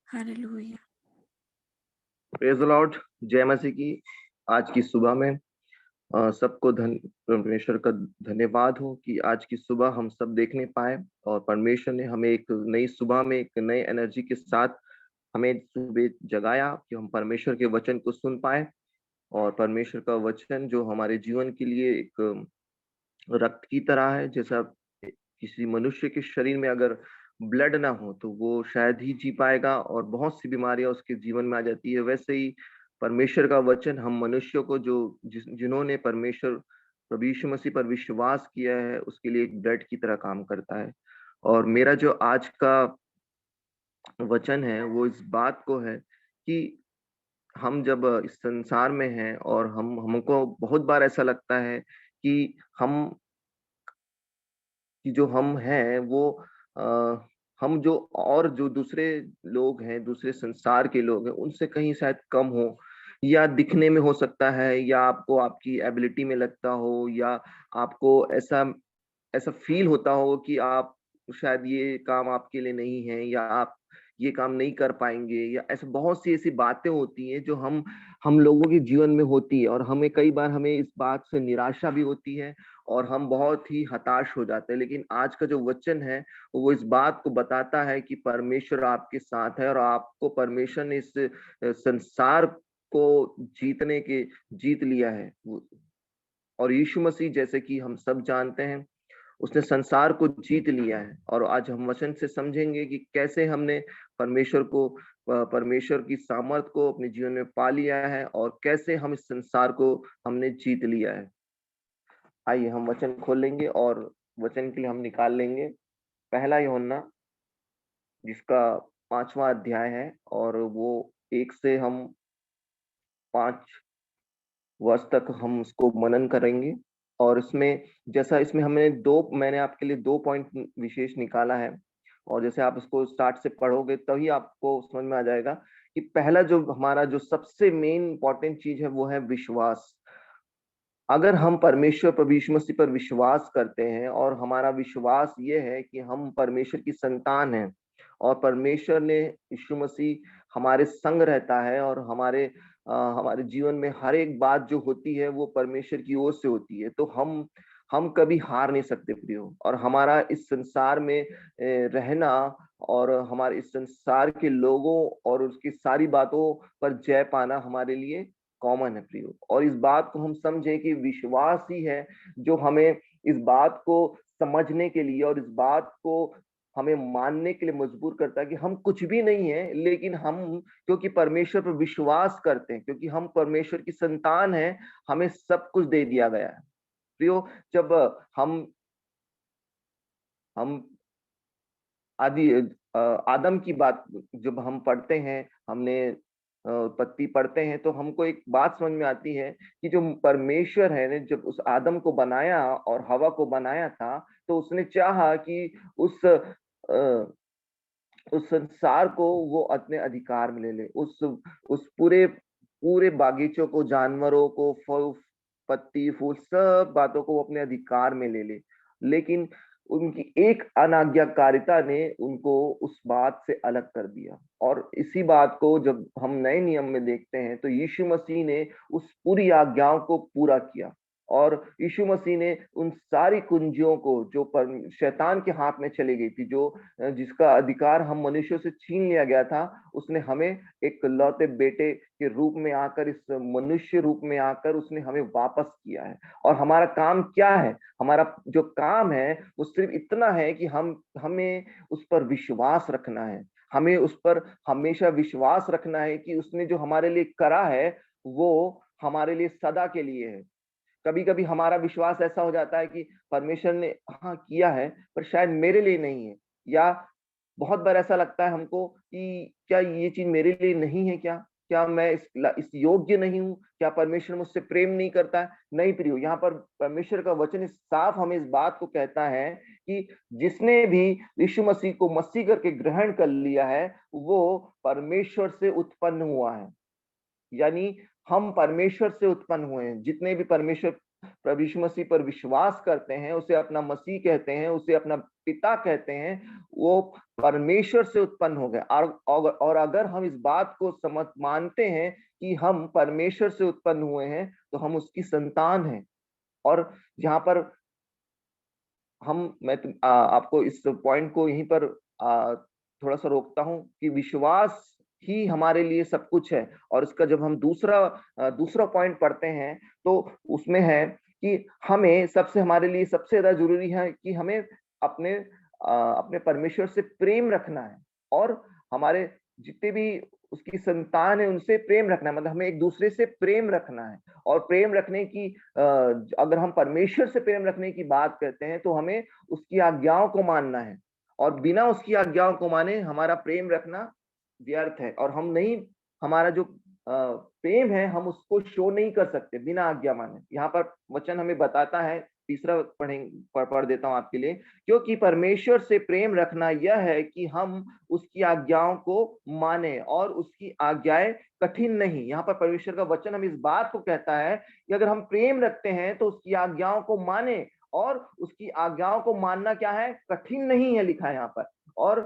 Hallelujah. Praise the Lord. जय मसीह की। आज की सुबह में सबको परमेश्वर का धन्यवाद हो कि आज की सुबह हम सब देखने पाए और परमेश्वर ने हमें एक नई सुबह में एक नई एनर्जी के साथ हमें सुबह जगाया कि हम परमेश्वर के वचन को सुन पाए। और परमेश्वर का वचन जो हमारे जीवन के लिए एक रक्त की तरह है। जैसा किसी मनुष्य के शरीर में अगर ब्लड ना हो तो वो शायद ही जी पाएगा और बहुत सी बीमारियां उसके जीवन में आ जाती है, वैसे ही परमेश्वर का वचन हम मनुष्यों को जिन्होंने परमेश्वर प्रभु यीशु मसीह पर विश्वास किया है उसके लिए एक ब्लड की तरह काम करता है। और मेरा जो आज का वचन है वो इस बात को है कि हम जब इस संसार में हैं और हम हमको बहुत बार ऐसा लगता है कि हम कि जो हम हैं वो हम जो और जो दूसरे लोग हैं, दूसरे संसार के लोग हैं, उनसे कहीं शायद कम हो या दिखने में हो सकता है, या आपको आपकी एबिलिटी में लगता हो, या आपको ऐसा ऐसा फील होता हो कि आप शायद ये काम आपके लिए नहीं है, या आप ये काम नहीं कर पाएंगे, या ऐसे बहुत सी ऐसी बातें होती हैं जो हम लोगों के जीवन में होती है और हमें कई बार हमें इस बात से निराशा भी होती है और हम बहुत ही हताश हो जाते हैं। लेकिन आज का जो वचन है वो इस बात को बताता है कि परमेश्वर आपके साथ है और आपको परमेश्वर ने इस संसार को जीत लिया है। और यीशु मसीह, जैसे कि हम सब जानते हैं, उसने संसार को जीत लिया है। और आज हम वचन से समझेंगे कि कैसे हमने परमेश्वर की सामर्थ को अपने जीवन में पा लिया है और कैसे हम इस संसार को हमने जीत लिया है। आइए हम वचन खोल लेंगे और वचन के लिए हम निकाल लेंगे पहला यूहन्ना, जिसका 5वां अध्याय है, और वो 1 से हम 5 वर्ष तक हम उसको मनन करेंगे। और इसमें जैसा इसमें मैंने आपके लिए 2 पॉइंट विशेष निकाला है, और जैसे आप इसको स्टार्ट से पढ़ोगे तभी आपको समझ में आ जाएगा कि पहला जो हमारा जो सबसे मेन इंपॉर्टेंट चीज है वो है विश्वास। अगर हम परमेश्वर प्रभु यीशु मसीह पर विश्वास करते हैं और हमारा विश्वास ये है कि हम परमेश्वर की संतान हैं और परमेश्वर ने यीशु मसीह हमारे संग रहता है और हमारे जीवन में हर एक बात जो होती है वो परमेश्वर की ओर से होती है, तो हम कभी हार नहीं सकते प्रियो। और हमारा इस संसार में रहना और हमारे इस संसार के लोगों और उसकी सारी बातों पर जय पाना हमारे लिए कॉमन है प्रियो। और इस बात को हम समझें कि विश्वास ही है जो हमें इस बात को समझने के लिए और इस बात को हमें मानने के लिए मजबूर करता है कि हम कुछ भी नहीं है, लेकिन हम क्योंकि परमेश्वर पर विश्वास करते हैं, क्योंकि हम परमेश्वर की संतान हैं, हमें सब कुछ दे दिया गया है प्रियो। जब हम आदि आदम की बात जब हम पढ़ते हैं, हमने उत्पत्ति पढ़ते हैं, तो हमको एक बात समझ में आती है कि जो परमेश्वर है ने जब उस आदम को बनाया और हवा को बनाया था, तो उसने चाहा कि उस संसार को वो अपने अधिकार में ले ले, उस पूरे पूरे बागीचों को, जानवरों को, फल पत्ती फूल सब बातों को वो अपने अधिकार में ले ले। लेकिन उनकी एक अनाज्ञाकारिता ने उनको उस बात से अलग कर दिया। और इसी बात को जब हम नए नियम में देखते हैं तो यीशु मसीह ने उस पूरी आज्ञाओं को पूरा किया। और यीशु मसीह ने उन सारी कुंजियों को जो शैतान के हाथ में चली गई थी, जो जिसका अधिकार हम मनुष्यों से छीन लिया गया था, उसने हमें एक लौते बेटे के रूप में आकर, इस मनुष्य रूप में आकर उसने हमें वापस किया है। और हमारा काम क्या है? हमारा जो काम है वो सिर्फ इतना है कि हमें उस पर विश्वास रखना है। हमें उस पर हमेशा विश्वास रखना है कि उसने जो हमारे लिए करा है वो हमारे लिए सदा के लिए है। कभी कभी हमारा विश्वास ऐसा हो जाता है कि परमेश्वर ने हाँ किया है पर शायद मेरे लिए नहीं है, या बहुत बार ऐसा लगता है हमको कि क्या ये चीज मेरे लिए नहीं है, क्या क्या मैं इस योग्य नहीं हूँ, क्या परमेश्वर मुझसे प्रेम नहीं करता है? नहीं प्रियो, यहाँ पर परमेश्वर का वचन साफ हमें इस बात को कहता है कि जिसने भी यीशु मसीह को मसीह करके ग्रहण कर लिया है वो परमेश्वर से उत्पन्न हुआ है। यानी हम परमेश्वर से उत्पन्न हुए हैं। जितने भी परमेश्वर प्रभु यीशु मसीह पर विश्वास करते हैं, उसे अपना मसीह कहते हैं, उसे अपना पिता कहते हैं, वो परमेश्वर से उत्पन्न हो गए। और अगर हम इस बात को समझ मानते हैं कि हम परमेश्वर से उत्पन्न हुए हैं, तो हम उसकी संतान हैं। और जहाँ पर आपको इस पॉइंट को यहीं पर थोड़ा-सा रोकता हूँ कि विश्वास ही हमारे लिए सब कुछ है। और इसका जब हम दूसरा पॉइंट पढ़ते हैं, तो उसमें है कि हमें हमारे लिए सबसे ज़्यादा ज़रूरी है कि हमें अपने परमेश्वर से प्रेम रखना है, और हमारे जितने भी उसकी संतान है, उनसे प्रेम रखना है। मतलब हमें एक-दूसरे से प्रेम रखना है। और प्रेम रखने की अगर हम परमेश्वर से प्रेम रखने की बात करते हैं, तो हमें उसकी आज्ञाओं को मानना है। और बिना उसकी आज्ञाओं को माने हमारा प्रेम रखना व्यर्थ है। और हम नहीं हमारा जो प्रेम है, हम उसको शो नहीं कर सकते बिना आज्ञा माने। यहाँ पर वचन हमें बताता है, तीसरा पढ़ देता हूँ आपके लिए। क्योंकि परमेश्वर से प्रेम रखना यह है कि हम उसकी आज्ञाओं को माने, और उसकी आज्ञाएं कठिन नहीं। यहाँ पर परमेश्वर का वचन हम इस बात को कहता है कि अगर हम प्रेम रखते हैं तो उसकी आज्ञाओं को माने, और उसकी आज्ञाओं को मानना क्या है, कठिन नहीं है, लिखा है यहाँ पर। और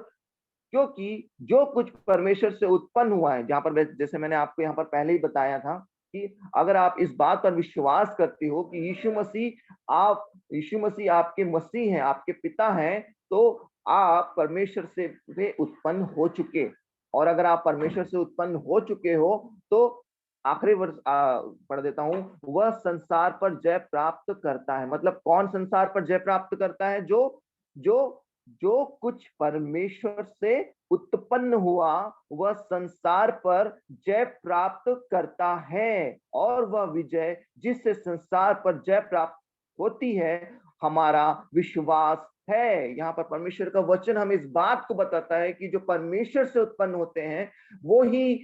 क्योंकि जो कुछ परमेश्वर से उत्पन्न हुआ है, जहां पर जैसे मैंने आपको यहाँ पर पहले ही बताया था कि अगर आप इस बात पर विश्वास करते हो कि यीशु मसीह आपके मसीह हैं, आपके पिता हैं, तो आप परमेश्वर से वे उत्पन्न हो चुके। और अगर आप परमेश्वर से उत्पन्न हो चुके हो, तो आखिरी वर्ष पढ़ देता हूं, वह संसार पर जय प्राप्त करता है। मतलब कौन संसार पर जय प्राप्त करता है? जो जो कुछ परमेश्वर से उत्पन्न हुआ, वह संसार पर जय प्राप्त करता है। और वह विजय जिससे संसार पर जय प्राप्त होती है, हमारा विश्वास है। यहाँ पर परमेश्वर का वचन हमें इस बात को बताता है कि जो परमेश्वर से उत्पन्न होते हैं, वो ही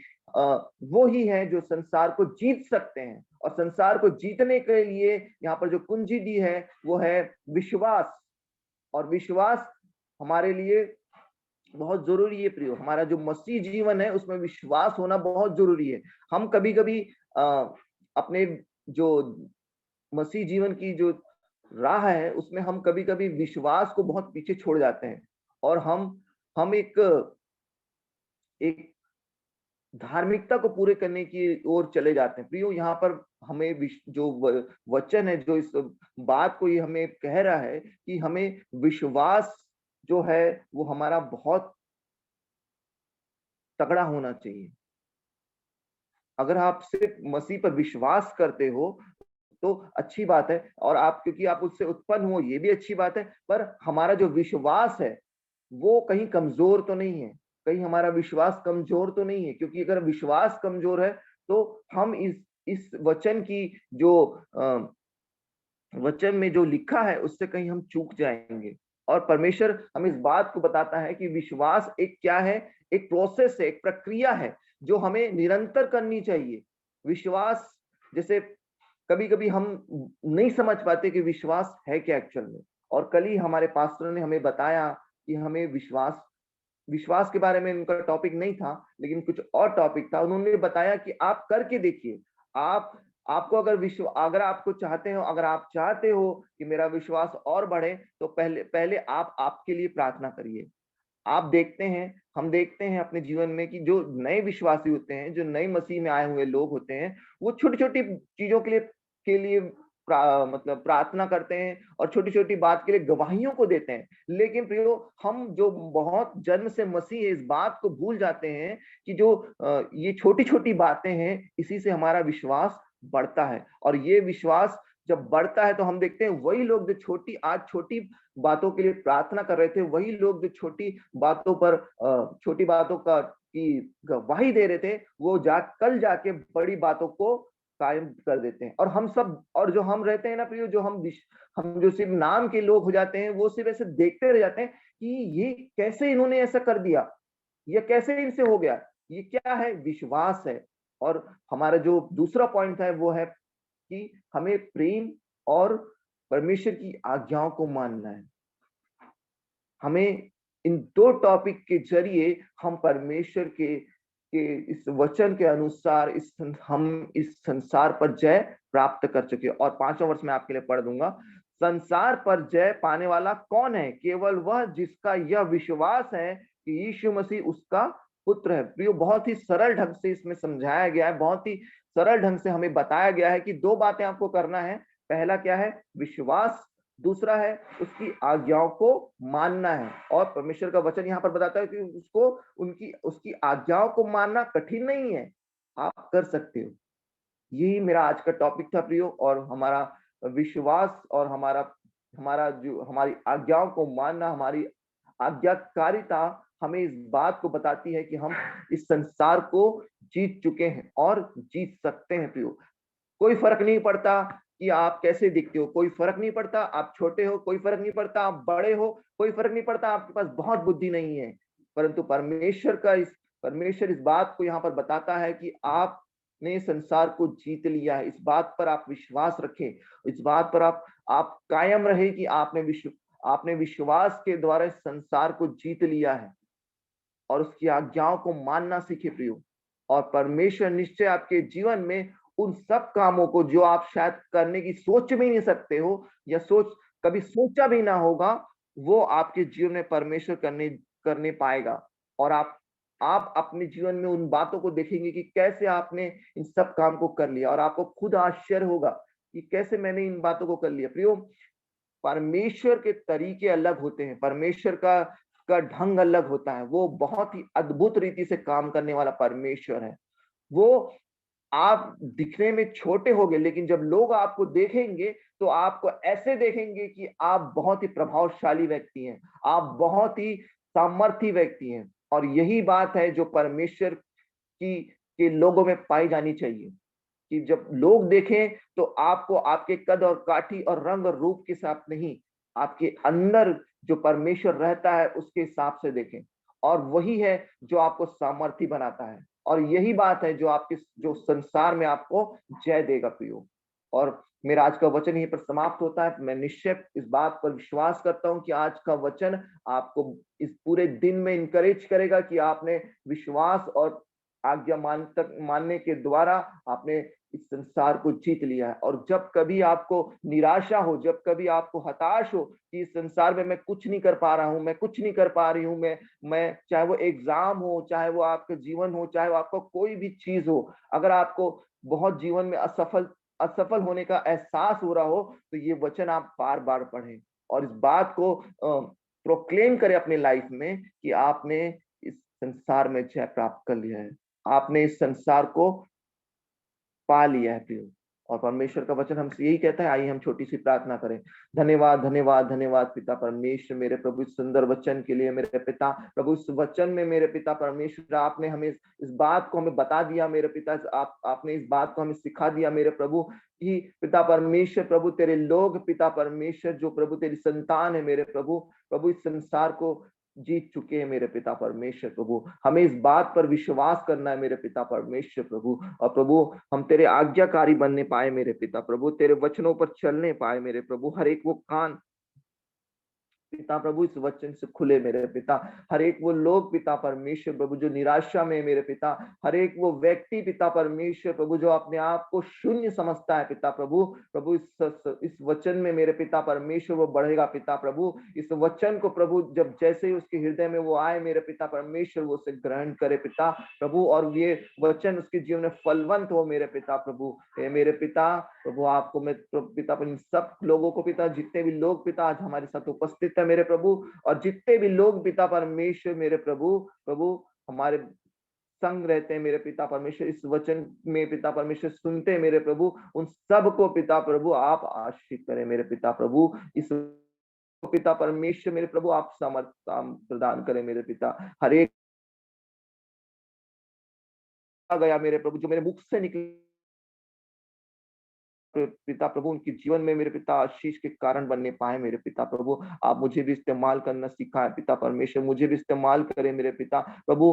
वो ही है जो संसार को जीत सकते हैं। और संसार को जीतने के लिए यहाँ पर जो कुंजी दी है, वो है विश्वास। और विश्वास हमारे लिए बहुत जरूरी है प्रियो। हमारा जो मसीह जीवन है, उसमें विश्वास होना बहुत जरूरी है। हम कभी-कभी अपने जो मसीह जीवन की जो राह है, उसमें हम कभी-कभी विश्वास को बहुत पीछे छोड़ जाते हैं, और हम एक धार्मिकता को पूरे करने की ओर चले जाते हैं। प्रियो, यहाँ पर हमें जो वचन है, जो इस बात को ये हमें कह रहा है कि हमें विश्वास जो है, वो हमारा बहुत तगड़ा होना चाहिए। अगर आप सिर्फ मसीह पर विश्वास करते हो, तो अच्छी बात है, और आप क्योंकि आप उससे उत्पन्न हो, ये भी अच्छी बात है। पर हमारा जो विश्वास है, वो कहीं कमजोर तो नहीं है। कहीं हमारा विश्वास कमजोर तो नहीं है, क्योंकि अगर विश्वास कमजोर है, तो हम इस वचन की जो वचन में जो लिखा है, उससे कहीं हम चूक जाएंगे। और परमेश्वर हमें इस बात को बताता है कि विश्वास एक क्या है, एक प्रोसेस है, एक प्रक्रिया है, जो हमें निरंतर करनी चाहिए। विश्वास, जैसे कभी-कभी हम नहीं समझ पाते कि विश्वास है क्या एक्चुअल में। और कल ही हमारे पास्टर ने हमें बताया कि हमें विश्वास विश्वास के बारे में उनका टॉपिक नहीं था, लेकिन कुछ और टॉपिक था। उन्होंने बताया कि आप करके देखिए। आप आपको अगर आपको अगर आप चाहते हो कि मेरा विश्वास और बढ़े, तो पहले पहले आप आपके लिए प्रार्थना करिए। आप देखते हैं हम देखते हैं अपने जीवन में कि जो नए विश्वासी होते हैं, जो नए मसीह में आए हुए लोग होते हैं, वो छोटी-छोटी चीज़ों के लिए मतलब प्रार्थना करते हैं, और छोटी-छोटी बात के लिए गवाहियों को देते हैं। लेकिन प्रियो, हम जो बहुत जन्म से मसीह है, इस बात को भूल जाते हैं कि जो ये छोटी-छोटी बातें हैं, इसी से हमारा विश्वास बढ़ता है। और ये विश्वास जब बढ़ता है, तो हम देखते हैं वही लोग जो छोटी बातों के लिए प्रार्थना कर रहे थे, वही लोग जो छोटी बातों का की गवाही दे रहे थे, वो कल जाके बड़ी बातों को कायम कर देते हैं। और जो हम रहते हैं ना प्रियो, हम जो सिर्फ नाम के लोग हो जाते हैं, वो सिर्फ ऐसे देखते रह जाते हैं कि ये कैसे इन्होंने ऐसा कर दिया, ये कैसे इनसे हो गया। ये क्या है? विश्वास है। और हमारा जो दूसरा पॉइंट है, वो है कि हमें प्रेम और परमेश्वर की आज्ञाओं को मानना है। हमें इन दो टॉपिक के जरिए हम परमेश्वर के कि इस वचन के अनुसार हम इस संसार पर जय प्राप्त कर चुके। और 5वां वर्ष मैं आपके लिए पढ़ दूंगा। संसार पर जय पाने वाला कौन है? केवल वह जिसका यह विश्वास है कि यीशु मसीह उसका पुत्र है। प्रियो, बहुत ही सरल ढंग से इसमें समझाया गया है, बहुत ही सरल ढंग से हमें बताया गया है कि 2 बातें आपको करना है। पहला क्या है? विश्वास। दूसरा है उसकी आज्ञाओं को मानना है। और परमेश्वर का वचन यहाँ पर बताता है कि उसको उसकी आज्ञाओं को मानना कठिन नहीं है, आप कर सकते हो। यही मेरा आज का टॉपिक था प्रियो। और हमारा विश्वास और हमारा हमारा जो हमारी आज्ञाओं को मानना, हमारी आज्ञाकारिता हमें इस बात को बताती है कि हम इस संसार को जीत चुके हैं और जीत सकते हैं प्रियो। कोई फर्क नहीं पड़ता कि आप कैसे दिखते हो, कोई फर्क नहीं पड़ता आप छोटे हो, कोई फर्क नहीं पड़ता आप बड़े हो, कोई फर्क नहीं पड़ता आपके पास बहुत बुद्धि नहीं है। परंतु परमेश्वर इस बात को यहाँ पर बताता है कि आपने संसार को जीत लिया है। इस बात पर आप विश्वास रखें, इस बात पर आप कायम रहे कि आपने विश्वास के द्वारा इस संसार को जीत लिया है और उसकी आज्ञाओं को मानना सीखे प्रियो। और परमेश्वर निश्चय आपके जीवन में उन सब कामों को जो आप शायद करने की सोच भी नहीं सकते हो या कभी सोचा भी ना होगा, वो आपके जीवन में परमेश्वर करने करने पाएगा। और आप अपने जीवन में उन बातों को देखेंगे कि कैसे आपने इन सब काम को कर लिया और आपको खुद आश्चर्य होगा कि कैसे मैंने इन बातों को कर लिया। प्रियो, परमेश्वर के तरीके अलग होते हैं, परमेश्वर का ढंग अलग होता है। वो बहुत ही अद्भुत रीति से काम करने वाला परमेश्वर है। वो आप दिखने में छोटे होंगे, लेकिन जब लोग आपको देखेंगे तो आपको ऐसे देखेंगे कि आप बहुत ही प्रभावशाली व्यक्ति हैं, आप बहुत ही सामर्थी व्यक्ति हैं। और यही बात है जो परमेश्वर की के लोगों में पाई जानी चाहिए कि जब लोग देखें तो आपको आपके कद और काठी और रंग और रूप के साथ नहीं, आपके अंदर जो परमेश्वर रहता है उसके हिसाब से देखें। और वही है जो आपको सामर्थी बनाता है। और यही बात है जो संसार में आपको जय देगा प्रियो। और मेरा आज का वचन यहीं पर समाप्त होता है। मैं निश्चय इस बात पर विश्वास करता हूं कि आज का वचन आपको इस पूरे दिन में इंकरेज करेगा कि आपने विश्वास और आज्ञा मानने के द्वारा आपने इस संसार को जीत लिया है। और जब कभी आपको निराशा हो, जब कभी आपको हताश हो कि इस संसार में मैं कुछ नहीं कर पा रहा हूं, मैं कुछ नहीं कर पा रही हूं, मैं चाहे वो एग्जाम हो, चाहे वो आपका जीवन हो, चाहे वो आपका कोई भी चीज हो, अगर आपको बहुत जीवन में असफल होने का एहसास हो रहा हो, तो ये वचन आप बार बार पढ़ें और इस बात को प्रोक्लेम करें अपने लाइफ में कि आपने इस संसार में जय प्राप्त कर लिया है, आपने इस संसार को पा लिया है प्रियो। और परमेश्वर का वचन हमसे यही कहता है। आइए हम छोटी सी प्रार्थना करें। धन्यवाद धन्यवाद धन्यवाद पिता परमेश्वर, मेरे प्रभु इस सुंदर वचन के लिए। मेरे पिता प्रभु, इस वचन में मेरे पिता परमेश्वर आपने हमें इस बात को हमें बता दिया मेरे पिता, आपने इस बात को हमें सिखा दिया मेरे प्रभु कि पिता परमेश्वर प्रभु तेरे लोग पिता परमेश्वर जो प्रभु तेरी संतान है मेरे प्रभु, प्रभु इस संसार को जीत चुके हैं मेरे पिता परमेश्वर प्रभु। हमें इस बात पर विश्वास करना है मेरे पिता परमेश्वर प्रभु। और प्रभु हम तेरे आज्ञाकारी बनने पाए मेरे पिता प्रभु, तेरे वचनों पर चलने पाए मेरे प्रभु। हर एक वो कान पिता प्रभु इस वचन से खुले मेरे पिता। हर एक वो लोग पिता परमेश्वर प्रभु जो निराशा में मेरे पिता, हर एक वो व्यक्ति पिता परमेश्वर प्रभु जो अपने आप को शून्य समझता है पिता प्रभु, प्रभु इस वचन में मेरे पिता परमेश्वर वो बढ़ेगा पिता प्रभु। इस वचन को प्रभु जब जैसे ही उसके हृदय में वो आए मेरे पिता परमेश्वर वो उसे ग्रहण करे पिता प्रभु, और ये वचन उसके जीवन में फलवंत हो मेरे पिता प्रभु। मेरे पिता प्रभु, आपको मैं पिता इन सब लोगों को पिता, जितने भी लोग पिता आज हमारे साथ उपस्थित है मेरे प्रभु, और जितने भी लोग पिता परमेश्वर मेरे प्रभु प्रभु हमारे संग रहते हैं मेरे पिता परमेश्वर, इस वचन में पिता परमेश्वर सुनते हैं मेरे प्रभु, उन सब को पिता प्रभु आप आशीष करें मेरे पिता प्रभु। इस पिता परमेश्वर मेरे प्रभु आप समर्थ प्रदान करें मेरे पिता। हर एक गया मेरे प्रभु जो मेरे मुख से निकले पिता प्रभु, उनके जीवन में मेरे पिता आशीष के कारण बनने पाए मेरे पिता प्रभु। आप मुझे भी इस्तेमाल करना सिखाए पिता परमेश्वर, मुझे भी इस्तेमाल करें मेरे पिता प्रभु।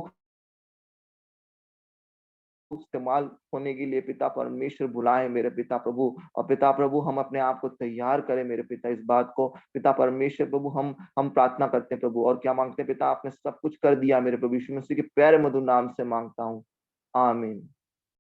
इस्तेमाल होने के लिए पिता परमेश्वर बुलाए मेरे पिता प्रभु। और पिता प्रभु हम अपने आप को तैयार करें मेरे पिता इस बात को। पिता परमेश्वर प्रभु हम प्रार्थना करते हैं प्रभु, और क्या मांगते हैं पिता, आपने सब कुछ कर दिया मेरे प्रभु यीशु मसीह के प्यारे मधुर नाम से मांगता हूँ, आमीन।